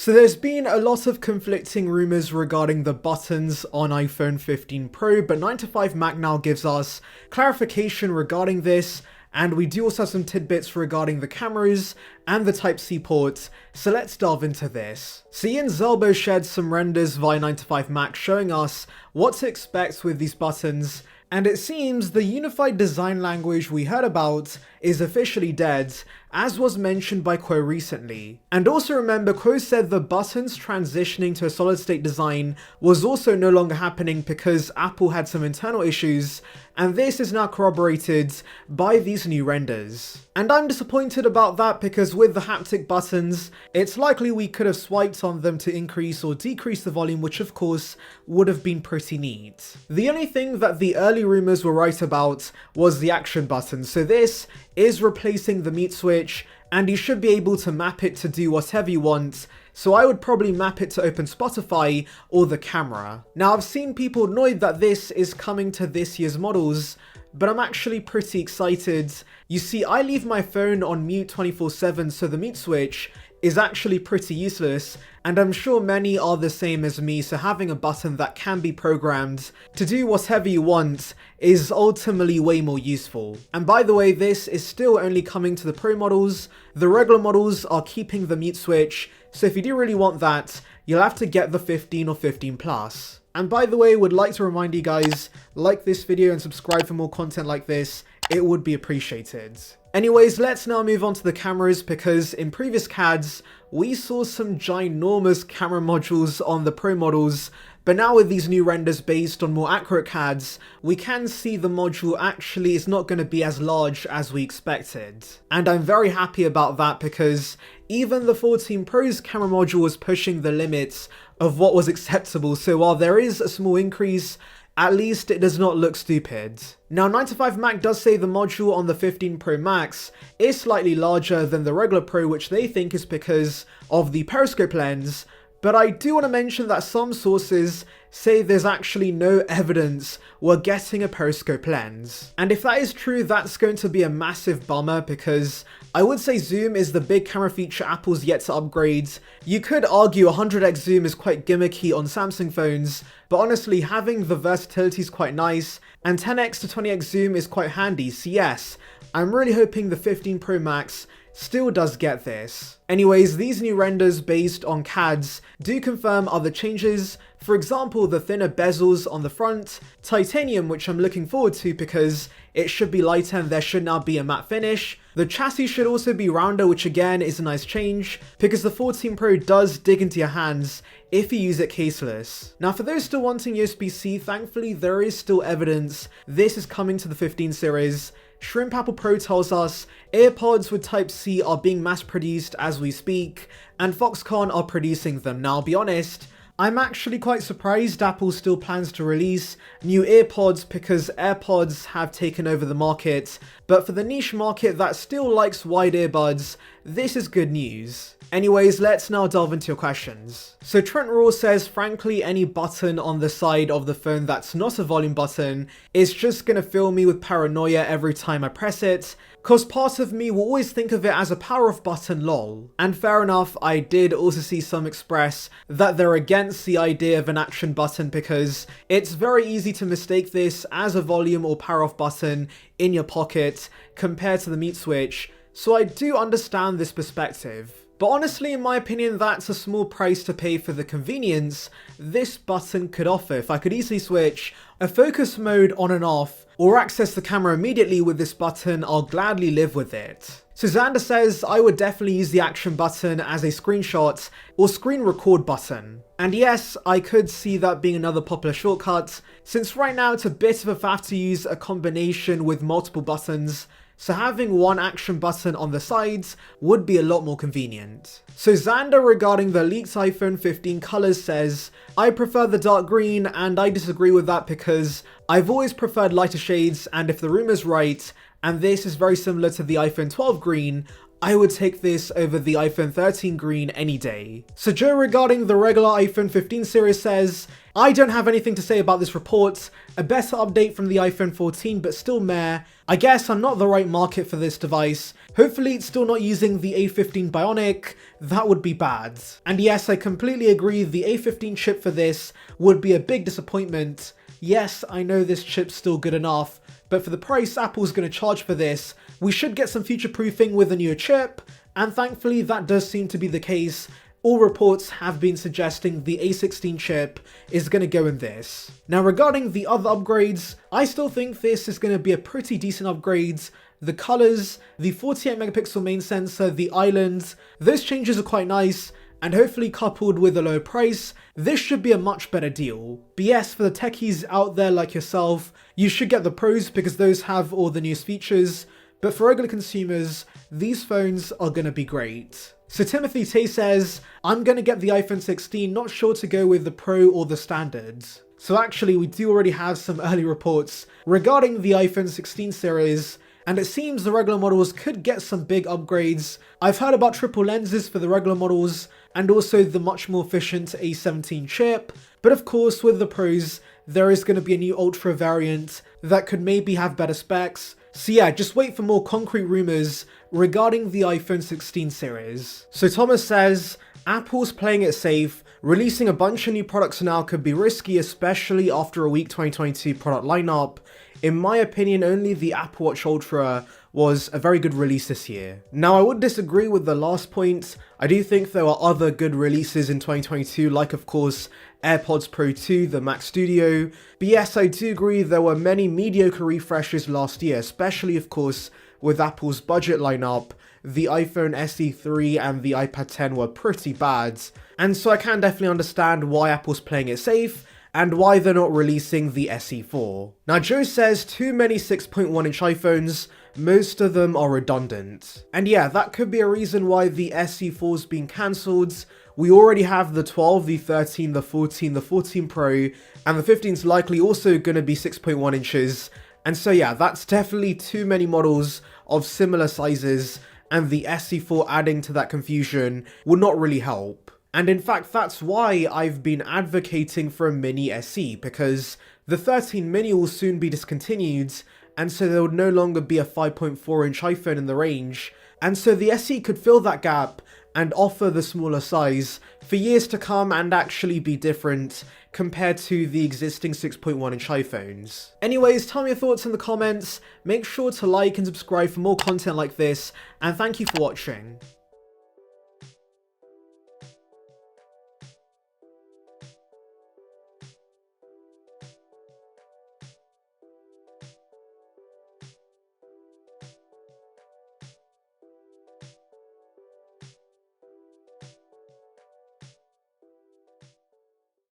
So there's been a lot of conflicting rumors regarding the buttons on iPhone 15 Pro, but 9to5Mac now gives us clarification regarding this, and we do also have some tidbits regarding the cameras and the Type-C port, so let's delve into this. So Ian Zelbo shared some renders via 9to5Mac showing us what to expect with these buttons, and it seems the unified design language we heard about is officially dead, as was mentioned by Quo recently. And also remember, Quo said the buttons transitioning to a solid state design was also no longer happening because Apple had some internal issues, and this is now corroborated by these new renders. And I'm disappointed about that because with the haptic buttons, it's likely we could have swiped on them to increase or decrease the volume, which of course would have been pretty neat. The only thing that the early rumors were right about was the action button. So this is replacing the mute switch, and you should be able to map it to do whatever you want. So I would probably map it to open Spotify or the camera. Now I've seen people annoyed that this is coming to this year's models, but I'm actually pretty excited. You see, I leave my phone on mute 24/7, so the mute switch is actually pretty useless, and I'm sure many are the same as me, so having a button that can be programmed to do whatever you want is ultimately way more useful. And by the way, this is still only coming to the Pro models. The regular models are keeping the mute switch, so if you do really want that, you'll have to get the 15 or 15 Plus. And by the way, would like to remind you guys, like this video and subscribe for more content like this, it would be appreciated. Anyways, let's now move on to the cameras, because in previous CADs, we saw some ginormous camera modules on the Pro models, but now with these new renders based on more accurate CADs, we can see the module actually is not going to be as large as we expected. And I'm very happy about that because even the 14 Pro's camera module was pushing the limits of what was acceptable, so while there is a small increase, at least it does not look stupid. Now 9to5Mac does say the module on the 15 Pro Max is slightly larger than the regular Pro, which they think is because of the periscope lens, but I do want to mention that some sources say there's actually no evidence we're getting a periscope lens. And if that is true, that's going to be a massive bummer, because I would say zoom is the big camera feature Apple's yet to upgrade. You could argue 100x zoom is quite gimmicky on Samsung phones, but honestly having the versatility is quite nice, and 10x to 20x zoom is quite handy, so yes, I'm really hoping the 15 Pro Max still does get this. Anyways, these new renders based on CADs do confirm other changes. For example, the thinner bezels on the front, titanium, which I'm looking forward to because it should be lighter and there should now be a matte finish. The chassis should also be rounder, which again is a nice change because the 14 Pro does dig into your hands if you use it caseless. Now for those still wanting USB-C, thankfully there is still evidence this is coming to the 15 series. Shrimp Apple Pro tells us AirPods with Type-C are being mass-produced as we speak, and Foxconn are producing them. Now, I'll be honest, I'm actually quite surprised Apple still plans to release new AirPods because AirPods have taken over the market, but for the niche market that still likes wide earbuds, this is good news. Anyways, let's now delve into your questions. So Trent Raw says, frankly, any button on the side of the phone that's not a volume button is just gonna fill me with paranoia every time I press it, cause part of me will always think of it as a power off button, lol. And fair enough, I did also see some express that they're against the idea of an action button because it's very easy to mistake this as a volume or power off button in your pocket compared to the mute switch, so I do understand this perspective. But honestly, in my opinion, that's a small price to pay for the convenience this button could offer. If I could easily switch a focus mode on and off, or access the camera immediately with this button, I'll gladly live with it. So Xander says, I would definitely use the action button as a screenshot or screen record button. And yes, I could see that being another popular shortcut, since right now it's a bit of a faff to use a combination with multiple buttons, so having one action button on the sides would be a lot more convenient. So Xander regarding the leaked iPhone 15 colors says, I prefer the dark green, and I disagree with that because I've always preferred lighter shades, and if the rumor's right, and this is very similar to the iPhone 12 green, I would take this over the iPhone 13 green any day. So Joe regarding the regular iPhone 15 series says, I don't have anything to say about this report, a better update from the iPhone 14 but still meh. I guess I'm not the right market for this device. Hopefully it's still not using the A15 Bionic, that would be bad. And yes, I completely agree, the A15 chip for this would be a big disappointment. Yes, I know this chip's still good enough, but for the price Apple's going to charge for this, we should get some future-proofing with a newer chip, and thankfully that does seem to be the case. All reports have been suggesting the A16 chip is going to go in this. Now regarding the other upgrades, I still think this is going to be a pretty decent upgrade. The colors, the 48 megapixel main sensor, the island, those changes are quite nice, and hopefully coupled with a low price, this should be a much better deal. But yes, for the techies out there like yourself, you should get the Pros because those have all the newest features, but for regular consumers, these phones are going to be great. So Timothy Tay says, I'm going to get the iPhone 16, not sure to go with the Pro or the Standard. So actually we do already have some early reports regarding the iPhone 16 series, and it seems the regular models could get some big upgrades. I've heard about triple lenses for the regular models, and also the much more efficient A17 chip, but of course with the Pros, there is going to be a new Ultra variant that could maybe have better specs. So yeah, just wait for more concrete rumors regarding the iPhone 16 series. So Thomas says, Apple's playing it safe, releasing a bunch of new products now could be risky, especially after a weak 2022 product lineup. In my opinion, only the Apple Watch Ultra was a very good release this year. Now, I would disagree with the last point. I do think there are other good releases in 2022, like of course AirPods Pro 2, the Mac Studio. But yes, I do agree there were many mediocre refreshes last year, especially of course with Apple's budget lineup. The iPhone SE 3 and the iPad 10 were pretty bad. And so I can definitely understand why Apple's playing it safe, and why they're not releasing the SE4. Now Joe says too many 6.1-inch iPhones, most of them are redundant. And yeah, that could be a reason why the SE4's been cancelled. We already have the 12, the 13, the 14, the 14 Pro, and the 15's likely also going to be 6.1 inches. And so yeah, that's definitely too many models of similar sizes, and the SE4 adding to that confusion would not really help. And in fact, that's why I've been advocating for a mini SE, because the 13 mini will soon be discontinued, and so there would no longer be a 5.4-inch iPhone in the range, and so the SE could fill that gap and offer the smaller size for years to come and actually be different compared to the existing 6.1-inch iPhones. Anyways, tell me your thoughts in the comments, make sure to like and subscribe for more content like this, and thank you for watching.